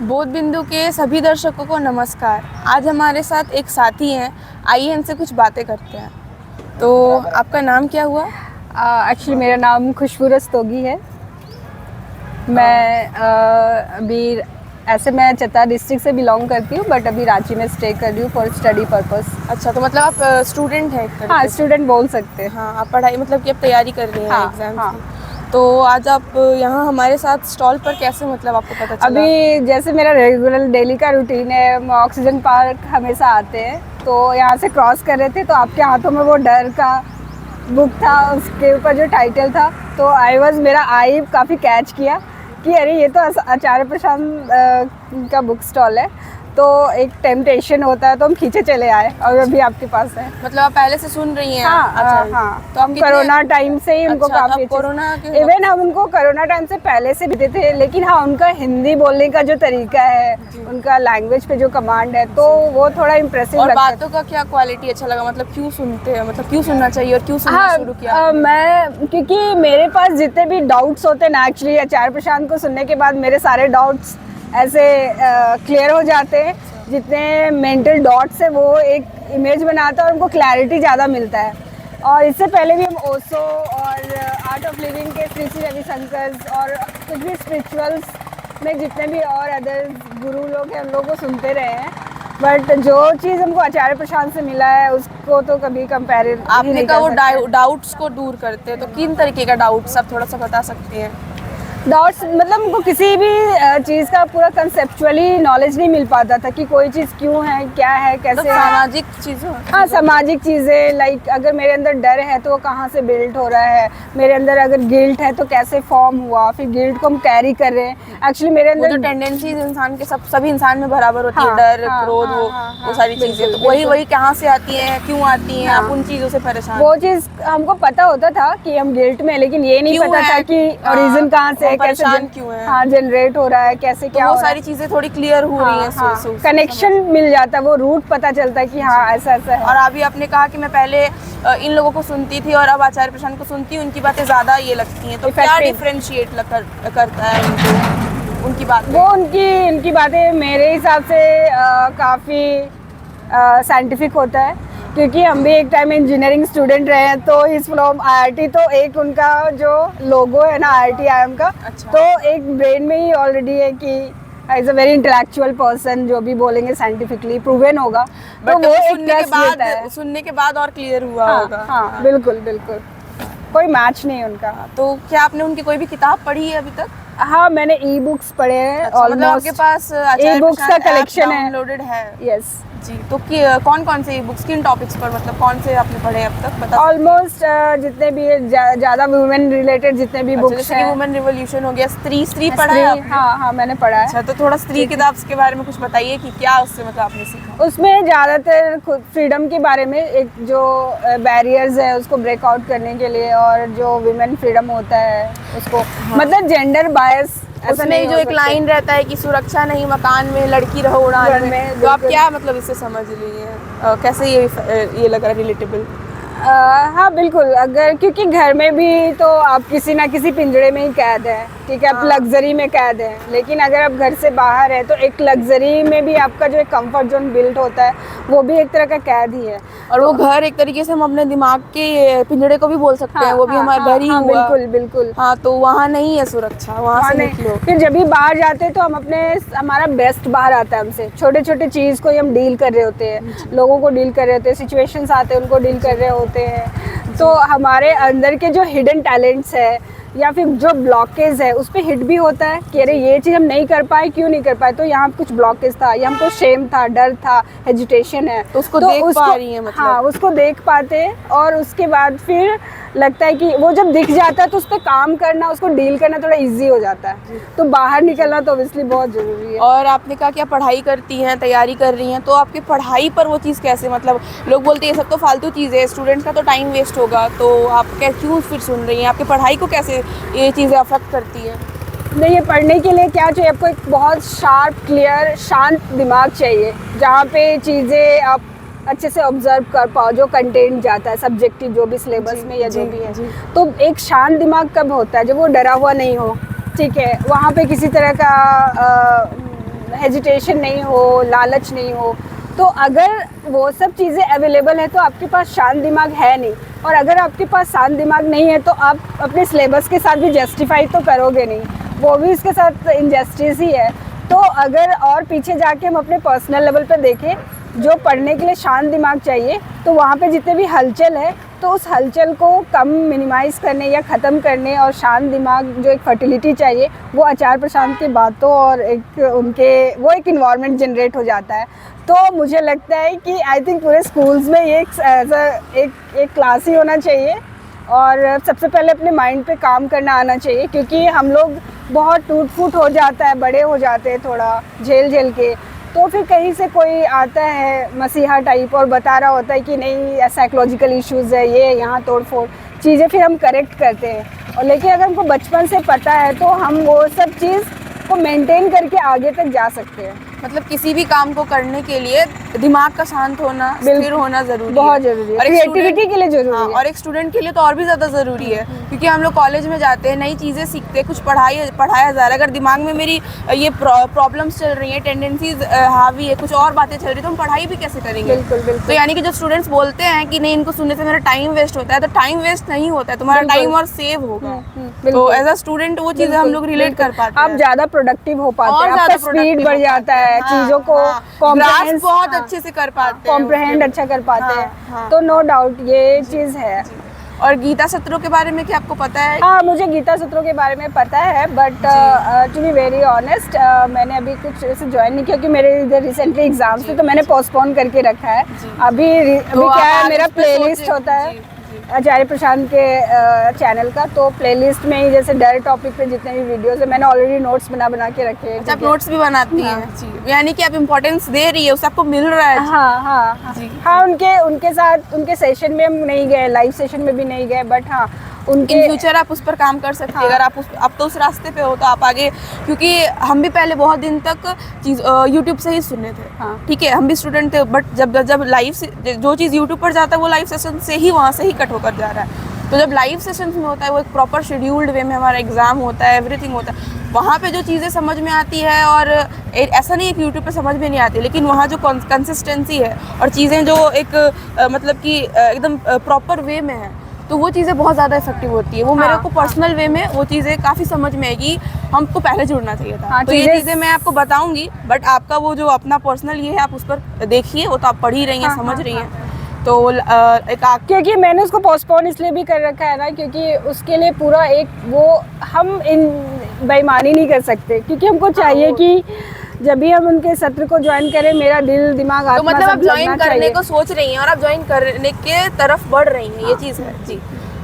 बोध बिंदु के सभी दर्शकों को नमस्कार। आज हमारे साथ एक साथी हैं, आइए इनसे कुछ बातें करते हैं। तो आपका नाम क्या हुआ? एक्चुअली मेरा नाम खुशबू रस्तोगी है। मैं अभी मैं चतरा डिस्ट्रिक्ट से बिलोंग करती हूँ, बट अभी रांची में स्टे कर रही हूँ फॉर स्टडी पर्पस। अच्छा, तो मतलब आप स्टूडेंट हैं? हाँ, स्टूडेंट बोल सकते हैं। हाँ, आप पढ़ाई मतलब कि आप तैयारी कर रही हैं एग्जाम हाँ। की। तो आज आप यहाँ हमारे साथ स्टॉल पर कैसे, मतलब आपको पता चला? अभी जैसे मेरा रेगुलर डेली का रूटीन है, हम ऑक्सीजन पार्क हमेशा आते हैं, तो यहाँ से क्रॉस कर रहे थे तो आपके हाथों में वो डर का बुक था, उसके ऊपर जो टाइटल था, तो मेरा आई काफ़ी कैच किया कि अरे ये तो आचार्य प्रशांत का बुक स्टॉल है। तो एक टेम्पटेशन होता है, तो हम खींचे चले आए और अभी आपके पास है। मतलब आप पहले से सुन रही हैं? हाँ। तो हम कोरोना टाइम से ही उनको काफ़ी कोरोना इवन हम उनको कोरोना टाइम से पहले से भी देते थे, लेकिन हाँ, उनका हिंदी बोलने का जो तरीका है, उनका लैंग्वेज पे जो कमांड है, तो वो थोड़ा इम्प्रेसिव और बातों का क्या क्वालिटी अच्छा लगा? मतलब क्यों सुनते हैं, मतलब क्यों सुनना चाहिए और क्यों सुनना शुरू किया? मैं क्योंकि मेरे पास जितने भी डाउट्स होते हैं ना, एक्चुअली आचार्य प्रशांत को सुनने के बाद मेरे सारे डाउट्स ऐसे क्लियर हो जाते हैं। जितने मेंटल डॉट्स है वो एक इमेज बनाता है और उनको क्लैरिटी ज़्यादा मिलता है। और इससे पहले भी हम ओशो और आर्ट ऑफ लिविंग के श्री श्री रविशंकर और कुछ भी स्पिरिचुअल्स में जितने भी और अदर गुरु लोग हैं, उन लोगों को सुनते रहे हैं, बट जो चीज़ हमको आचार्य प्रशांत से मिला है उसको तो कभी कंपेयर आपने कहा वो डाउट्स को दूर करते हैं, तो किन तरीके का डाउट्स आप थोड़ा सा बता सकते हैं? डाउट्स मतलब उनको किसी भी चीज़ का पूरा कंसेप्चुअली नॉलेज नहीं मिल पाता था कि कोई चीज़ क्यों है, क्या है, कैसे है। सामाजिक चीज़ों हाँ, सामाजिक चीज़ें, लाइक अगर मेरे अंदर डर है तो वो कहाँ से बिल्ड हो रहा है, मेरे अंदर अगर गिल्ट है तो कैसे फॉर्म हुआ, फिर गिल्ट को हम कैरी कर रहे हैं। एक्चुअली मेरे अंदर जो टेंडेंसीज इंसान के सभी इंसान में बराबर होती है, डर, क्रोध, वो सारी चीज़ें, तो वही कहाँ से आती हैं, क्यों आती हैं? आप उन चीज़ों से परेशान? वो चीज़ हमको पता होता था कि हम गिल्ट में, लेकिन ये नहीं पता था कि रीजन कहाँ से, परेशान क्यों है, हाँ, जनरेट हो रहा है, कैसे क्या वो सारी चीजें थोड़ी क्लियर हो रही हैं। कनेक्शन मिल जाता है, वो रूट पता चलता है कि हाँ ऐसा ऐसा है। और अभी आपने कहा कि मैं पहले इन लोगों को सुनती थी और अब आचार्य प्रशांत को सुनती हूँ, उनकी बातें ज्यादा ये लगती हैं, तो क्या डिफरेंशिएट करता है उनकी बात? वो उनकी बातें मेरे हिसाब से काफ़ी साइंटिफिक होता है, क्योंकि हम भी एक टाइम इंजीनियरिंग स्टूडेंट रहे हैं, तो इस फ्रॉम आईआईटी, तो एक उनका जो लोगो है ना आईआईटी आईएम का, तो एक ब्रेन में ही ऑलरेडी है कि as a very intellectual person, जो भी बोलेंगे साइंटिफिकली प्रूवन होगा। तो वो सुनने के बाद और क्लियर हुआ होगा। हाँ, बिल्कुल बिल्कुल, कोई मैच नहीं उनका। तो क्या आपने उनकी कोई भी किताब पढ़ी है अभी तक? हाँ, मैंने ई बुक्स पढ़े हैं। मतलब आपके पास ई बुक्स का कलेक्शन है? डाउनलोडेड है? यस जी। तो कौन कौन से ई बुक्स, किन टॉपिक्स पर, मतलब कौन से आपने पढ़े अब तक, बता? ऑलमोस्ट जितने भी ज़्यादा वुमेन रिलेटेड जितने भी बुक्स हैं। वुमेन रिवोल्यूशन हो गया, स्त्री पढ़ा है? हाँ, मैंने पढ़ा है। अच्छा, तो थोड़ा स्त्री किताब के बारे में कुछ बताइए कि क्या उससे मतलब आपने सीखा? उसमें ज़्यादातर खुद फ्रीडम के बारे में, एक जो बैरियर्स है उसको ब्रेक आउट करने के लिए, और जो वुमेन फ्रीडम होता है उसको, मतलब जेंडर बायस ऐसा नहीं। जो एक लाइन रहता है कि सुरक्षा नहीं मकान में, लड़की रहो उड़ान में, तो आप क्या मतलब इससे समझ रही हैं? कैसे ये लग रहा है रिलेटेबल? हाँ बिल्कुल, अगर क्योंकि घर में भी तो आप किसी ना किसी पिंजरे में ही कैद है, ठीक है, आप लग्जरी में कैद है, लेकिन अगर आप घर से बाहर है तो एक लग्जरी में भी आपका जो एक कंफर्ट जोन बिल्ड होता है वो भी एक तरह का कैद ही है। और वो घर एक तरीके से हम अपने दिमाग के पिंजरे को भी बोल सकते हैं, वो भी हमारा घर ही हुआ। बिल्कुल बिल्कुल। हाँ, तो वहाँ नहीं है सुरक्षा, वहाँ से निकलो। फिर जब भी बाहर जाते हैं तो हम हमारा बेस्ट बाहर आता है हमसे, छोटे छोटे चीज़ को ही हम डील कर रहे होते हैं, लोगों को डील कर रहे होते हैं, सिचुएशंस आते हैं उनको डील कर रहे होते हैं। तो हमारे अंदर के जो हिडन टैलेंट्स है या फिर जो ब्लॉकेज है उस पर हिट भी होता है कि अरे ये चीज़ हम नहीं कर पाए, क्यों नहीं कर पाए, तो यहाँ कुछ ब्लॉकेज था, या हमको शेम था, डर था, हेजिटेशन है, तो उसको देख पा रही है, मतलब हाँ, उसको देख पाते हैं। और उसके बाद फिर लगता है कि वो जब दिख जाता है तो उस पर काम करना, उसको डील करना थोड़ा इजी हो जाता है। तो बाहर निकलना तो ऑब्वियसली बहुत ज़रूरी है। और आपने कहा कि आप पढ़ाई करती हैं, तैयारी कर रही हैं, तो आपकी पढ़ाई पर वो चीज़ कैसे, मतलब लोग बोलते हैं ये सब तो फालतू चीज़ है, स्टूडेंट का तो टाइम वेस्ट होगा, तो आप क्यों फिर सुन रही हैं? आपकी पढ़ाई को कैसे ये चीज़ें अफेक्ट करती है? नहीं, ये पढ़ने के लिए क्या चाहिए आपको? एक बहुत शार्प, क्लियर, शांत दिमाग चाहिए, जहाँ पे चीज़ें आप अच्छे से ऑब्जर्व कर पाओ, जो कंटेंट जाता है सब्जेक्टिव जो भी सिलेबस में या जो भी है। तो एक शांत दिमाग कब होता है? जब वो डरा हुआ नहीं हो, ठीक है, वहाँ पे किसी तरह का हेजिटेशन नहीं हो, लालच नहीं हो। तो अगर वो सब चीज़ें अवेलेबल है तो आपके पास शांत दिमाग है नहीं, और अगर आपके पास शांत दिमाग नहीं है तो आप अपने सिलेबस के साथ भी जस्टिफाई तो करोगे नहीं, वो भी इसके साथ इनजस्टिस ही है। तो अगर और पीछे जाके हम अपने पर्सनल लेवल पर देखें, जो पढ़ने के लिए शांत दिमाग चाहिए, तो वहाँ पे जितने भी हलचल है तो उस हलचल को कम मिनिमाइज़ करने या ख़त्म करने, और शांत दिमाग जो एक फर्टिलिटी चाहिए वो आचार्य प्रशांत की बातों और एक उनके वो एक इन्वायरमेंट जनरेट हो जाता है। तो मुझे लगता है कि आई थिंक पूरे स्कूल्स में ये एक क्लास ही होना चाहिए, और सबसे पहले अपने माइंड पे काम करना आना चाहिए, क्योंकि हम लोग बहुत टूट फूट हो जाता है, बड़े हो जाते हैं थोड़ा झेल के, तो फिर कहीं से कोई आता है मसीहा टाइप और बता रहा होता है कि नहीं साइकोलॉजिकल इश्यूज़ है, ये यहाँ तोड़ फोड़ चीज़ें, फिर हम करेक्ट करते हैं। और लेकिन अगर हमको बचपन से पता है तो हम वो सब चीज़ को मेंटेन करके आगे तक जा सकते हैं। मतलब किसी भी काम को करने के लिए दिमाग का शांत होना, स्थिर होना जरूरी बहुत है, जरूरी है, और क्रिएटिविटी के लिए जरूरी हाँ, है। और एक स्टूडेंट के लिए तो और भी ज़्यादा ज़रूरी है, क्योंकि हम लोग कॉलेज में जाते हैं, नई चीज़ें सीखते हैं, कुछ पढ़ाया जा रहा है। अगर दिमाग में मेरी ये प्रॉब्लम्स चल रही हैं, टेंडेंसीज हावी है, कुछ और बातें चल रही है, तो हम पढ़ाई भी कैसे करेंगे? बिल्कुल। तो यानी कि जो स्टूडेंट्स बोलते हैं कि नहीं इनको सुनने से मेरा टाइम वेस्ट होता है, तो टाइम वेस्ट नहीं होता है, तुम्हारा टाइम और सेव होगा। तो एज अ स्टूडेंट वो चीज़ें हम लोग रिलेट कर पाते हैं, आप ज़्यादा प्रोडक्टिव हो पाते और हैं, आपका ज़्यादा स्पीड बढ़ जाता है, चीज़ों को ग्रास्प बहुत अच्छे से कर पाते हैं, कॉम्प्रहेंड अच्छा कर पाते हैं। हाँ। तो नो डाउट ये चीज़ है। और गीता सत्रों के बारे में क्या आपको पता है? हाँ, मुझे गीता सूत्रों के बारे में पता है, but to be very honest मैंने अभी कुछ ऐसे ज्वाइन नहीं किया, क्योंकि मेरे इधर रिसेंटली एग्जाम्स थे, तो मैंने पोस्टपोन करके रखा है। अभी क्या है, मेरा प्लेलिस्ट होता है आचार्य प्रशांत के चैनल का, तो प्लेलिस्ट में ही जैसे डर टॉपिक पे जितने भी वीडियोस है मैंने ऑलरेडी नोट्स बना के रखे हैं। अच्छा, आप नोट्स भी बनाती हैं, यानी कि आप इम्पोर्टेंस दे रही है, उससे आपको मिल रहा है। हाँ, उनके साथ उनके सेशन में हम नहीं गए, लाइव सेशन में भी नहीं गए, बट हाँ उनके इन फ्यूचर आप उस पर काम कर सकते हैं। अगर आप तो उस रास्ते पे हो तो आप आगे, क्योंकि हम भी पहले बहुत दिन तक यूट्यूब से ही सुनने थे। हाँ। ठीक है, हम भी स्टूडेंट थे, बट जब लाइव से जो चीज़ यूट्यूब पर जाता है वो लाइव सेशन से ही वहाँ से ही कट होकर जा रहा है। तो जब लाइव सेशंस में होता है वो एक प्रॉपर शेड्यूल्ड वे में हमारा एग्जाम होता है, एवरीथिंग होता है, वहाँ पे जो चीज़ें समझ में आती है, और ऐसा नहीं है कि यूट्यूब पे समझ में नहीं आती, लेकिन वहाँ जो कंसिस्टेंसी है और चीज़ें जो एक मतलब कि एकदम प्रॉपर वे में है, तो वो चीज़ें बहुत ज़्यादा इफेक्टिव होती है। वो मेरे को पर्सनल वे में वो चीज़ें काफ़ी समझ में आएगी, हमको पहले जुड़ना चाहिए था। तो ये चीज़ें मैं आपको बताऊंगी, बट आपका वो जो अपना पर्सनल ये है आप उस पर देखिए, वो तो आप पढ़ ही रही हैं, समझ रही हैं। तो क्योंकि मैंने उसको पोस्टपोन इसलिए भी कर रखा है ना, क्योंकि उसके लिए पूरा एक वो हम इन बेईमानी नहीं कर सकते, क्योंकि हमको चाहिए कि जब भी हम उनके सत्र को ज्वाइन करें मेरा दिल दिमाग आत्मा तो मतलब आप सब ज्वाइन करने को सोच रही हैं और आप ज्वाइन करने के तरफ बढ़ रही हैं, ये चीज़ है जी।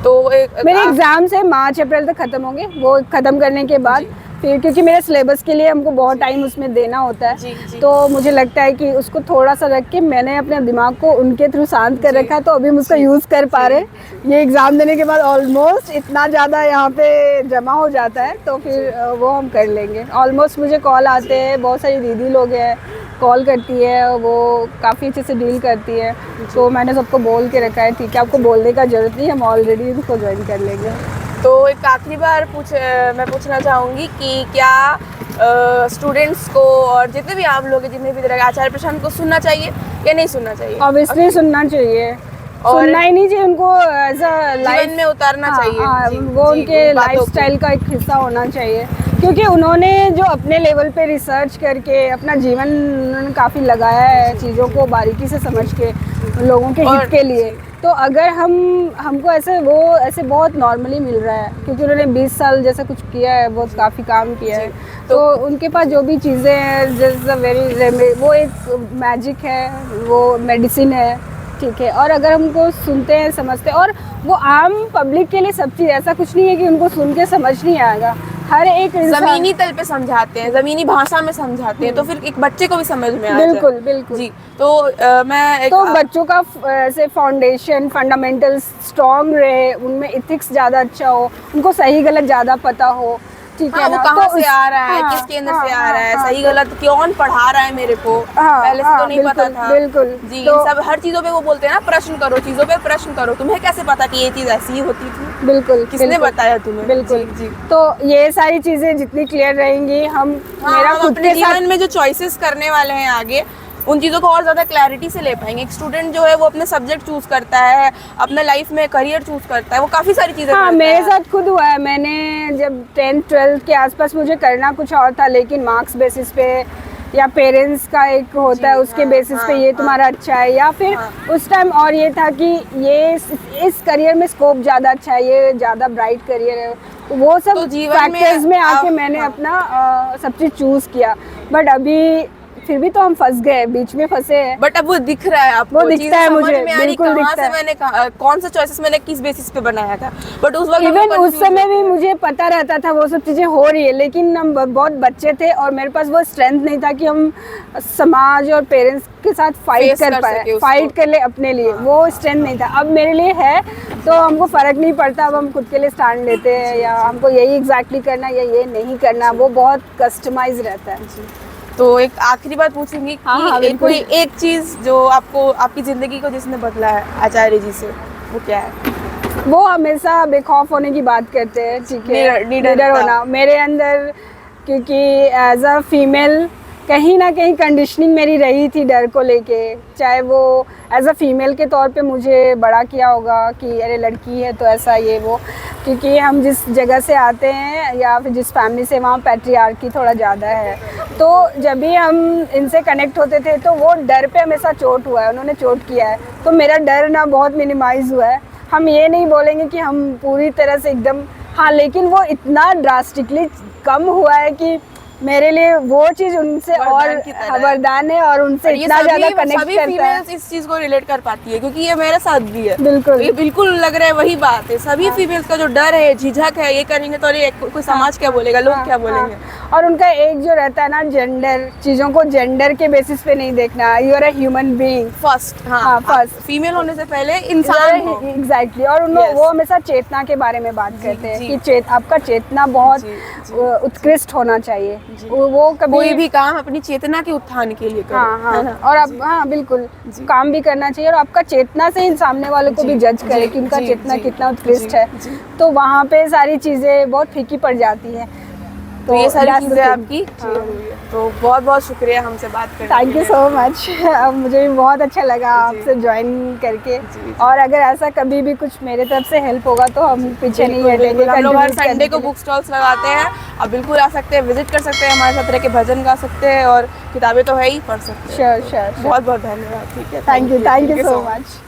तो मेरे एग्जाम से मार्च अप्रैल तक खत्म होंगे, वो खत्म करने के बाद फिर, क्योंकि मेरे सिलेबस के लिए हमको बहुत टाइम उसमें देना होता है, जी। तो मुझे लगता है कि उसको थोड़ा सा रख के मैंने अपने दिमाग को उनके थ्रू शांत कर रखा है, तो अभी हम उसका यूज़ कर पा रहे हैं। ये एग्ज़ाम देने के बाद ऑलमोस्ट इतना ज़्यादा यहाँ पे जमा हो जाता है, तो फिर वो हम कर लेंगे। ऑलमोस्ट मुझे कॉल आते हैं, बहुत सारी दीदी लोग हैं कॉल करती है, वो काफ़ी अच्छे से डील करती है, तो मैंने सबको बोल के रखा है ठीक है, आपको बोलने का ज़रूरत नहीं, हम ऑलरेडी उसको ज्वाइन कर लेंगे। तो एक आखिरी बार मैं पूछना चाहूँगी कि क्या स्टूडेंट्स को और जितने भी आप लोग हैं, जितने भी तरह आचार्य प्रशांत को सुनना चाहिए या नहीं सुनना चाहिए? ऑब्वियसली सुनना चाहिए, और सुनना ही नहीं चाहिए, उनको एज अ जीवन में उतारना चाहिए। वो उनके लाइफस्टाइल का एक हिस्सा होना चाहिए, क्योंकि उन्होंने जो अपने लेवल पे रिसर्च करके अपना जीवन उन्होंने काफ़ी लगाया है चीज़ों को बारीकी से समझ के लोगों के हित के लिए। तो अगर हमको ऐसे बहुत नॉर्मली मिल रहा है, क्योंकि उन्होंने 20 साल जैसा कुछ किया है, बहुत काफ़ी काम किया है, तो उनके पास जो भी चीज़ें हैं जैसे वो एक मैजिक है, वो मेडिसिन है, ठीक है। और अगर हमको सुनते हैं, समझते हैं, और वो आम पब्लिक के लिए सब चीज़, ऐसा कुछ नहीं है कि उनको सुन के समझ नहीं आएगा, हर एक जमीनी तल पे समझाते हैं, जमीनी भाषा में समझाते हैं, तो फिर एक बच्चे को भी समझ में आ जाए। बिल्कुल जी। तो मैं बच्चों का ऐसे फाउंडेशन फंडामेंटल्स स्ट्रॉन्ग रहे, उनमें इथिक्स ज़्यादा अच्छा हो, उनको सही गलत ज़्यादा पता हो, ठीक हाँ, है वो ना, कहाँ तो से आ रहा है, हाँ, किस केंद्र हाँ, से आ रहा है, हाँ, सही गलत कौन पढ़ा रहा है मेरे को, हाँ, पहले से तो हाँ, नहीं पता बिल्कुल, था। बिल्कुल। जी, तो इन सब हर चीजों पे वो बोलते हैं ना, प्रश्न करो, चीजों पे प्रश्न करो। तुम्हें कैसे पता कि ये चीज ऐसी ही होती थी? बिल्कुल, किसने बिल्कुल, बताया तुम्हें? बिल्कुल। जी, जी। तो ये सारी चीजें जितनी क्लियर रहेंगी, हम हाँ, मेरा हम खुद अपने के साथ जीवन में जो चॉइसेस करने वाले हैं आगे, उन चीज़ों को और ज़्यादा क्लैरिटी से ले पाएंगे। एक स्टूडेंट जो है वो अपने सब्जेक्ट चूज करता है, अपने लाइफ में करियर चूज करता है, वो काफ़ी सारी चीज़ें हाँ, करता मेरे है। साथ खुद हुआ है। मैंने जब 10th-12th के आसपास मुझे करना कुछ और था, लेकिन मार्क्स बेसिस पे या पेरेंट्स का एक होता है, जी, उसके हाँ, बेसिस पे हाँ, ये हाँ। तुम्हारा अच्छा है, या फिर हाँ। उस टाइम और ये था कि ये इस करियर में स्कोप ज़्यादा अच्छा है, ये ज़्यादा ब्राइट करियर है। वो सब तो जीवन में फैक्टर्स में आके आप, मैंने हाँ। अपना सब चीज़ चूज़ किया। बट अभी फिर भी तो हम फंस गए, बीच में फंसे हैं। बट अब वो दिख रहा है आपको, वो दिखता चीज़ें है समझ मुझे, में आ रही, बिल्कुल कहाँ दिखता से है। मैंने कौन सा चॉइसेस मैंने किस बेसिस पे बनाया था। बट उस वक्त हम इवन उस confused समय भी होते हैं। मुझे पता रहता था वो सब चीज़ें हो रही है, लेकिन हम बहुत बच्चे थे और मेरे पास वो स्ट्रेंथ नहीं था कि हम समाज और पेरेंट्स के साथ फाइट Face कर कर पाए, सके उसको। फाइट कर ले अपने लिए। वो स्ट्रेंथ नहीं था, अब मेरे लिए है, तो हमको फ़र्क नहीं पड़ता। अब हम खुद के लिए स्टैंड लेते हैं, या हमको यही एग्जैक्टली करना या ये नहीं करना, वो बहुत कस्टमाइज रहता है। तो एक आखिरी बात पूछूंगी हाँ, हाँ, कि बिल्कुल। कोई एक चीज जो आपको आपकी जिंदगी को जिसने बदला है आचार्य जी से, वो क्या है? वो हमेशा बेखौफ होने की बात करते हैं, ठीक है, निडरता। निडर होना मेरे अंदर, क्योंकि एज अ फीमेल कहीं ना कहीं कंडीशनिंग मेरी रही थी डर को लेके। चाहे वो एज अ फीमेल के तौर पे मुझे बड़ा किया होगा कि अरे लड़की है तो ऐसा ये वो, क्योंकि हम जिस जगह से आते हैं या फिर जिस फैमिली से, वहाँ पैट्रियार्की थोड़ा ज़्यादा है। तो जब भी हम इनसे कनेक्ट होते थे तो वो डर पे हमेशा चोट हुआ है, उन्होंने चोट किया है, तो मेरा डर ना बहुत मिनिमाइज हुआ है। हम ये नहीं बोलेंगे कि हम पूरी तरह से एकदम, हाँ, लेकिन वो इतना ड्रास्टिकली कम हुआ है कि मेरे लिए वो चीज़ उनसे और वरदान की तरह है। वरदान है, और उनसे और ये इतना ज़्यादा कनेक्ट सभी करता है। फीमेल्स इस चीज को रिलेट कर पाती है, क्योंकि ये मेरे साथ भी है। बिल्कुल। तो ये बिल्कुल लग रहा है वही बात है। सभी फीमेल्स का जो डर है, झिझक है, ये करेंगे तो अरे कोई समाज क्या बोलेगा, लोग क्या बोलेंगे। और उनका एक जो रहता है ना, जेंडर, चीज़ों को जेंडर के बेसिस पे नहीं देखना, you are a human being first, हाँ, हाँ, first। फीमेल होने से पहले इंसान हो। एग्जैक्टली। और Yes। वो हमेशा चेतना के बारे में बात करते हैं जी। कि आपका चेतना बहुत जी, जी, उत्कृष्ट होना चाहिए। वो कभी कोई भी काम अपनी चेतना के उत्थान के लिए करो, हाँ, हाँ, है ना? और अब हाँ, बिल्कुल काम भी करना चाहिए, और आपका चेतना से ही सामने वालों को भी जज करे कि उनका चेतना कितना उत्कृष्ट है। तो वहाँ पे सारी चीज़ें बहुत फीकी पड़ जाती हैं। तो ये सारी that's the चीज़ें thing। आपकी clear हुई है। तो बहुत बहुत शुक्रिया हमसे बात करने के थैंक यू लिए। So much. अब मुझे भी बहुत अच्छा लगा आपसे ज्वाइन करके। और अगर ऐसा कभी भी कुछ मेरे तरफ से हेल्प होगा तो हम पीछे नहीं हटेंगे। बिल्कुल, हम लोग हर contribute संडे करने को के लिए। बुक स्टॉल्स लगाते हैं, आप बिल्कुल आ सकते हैं, विजिट कर सकते हैं, हमारे साथ रह के भजन गा सकते हैं, और किताबें तो है ही, पढ़ सकते हैं। Sure sure. बहुत बहुत धन्यवाद। ठीक है, थैंक यू सो मच।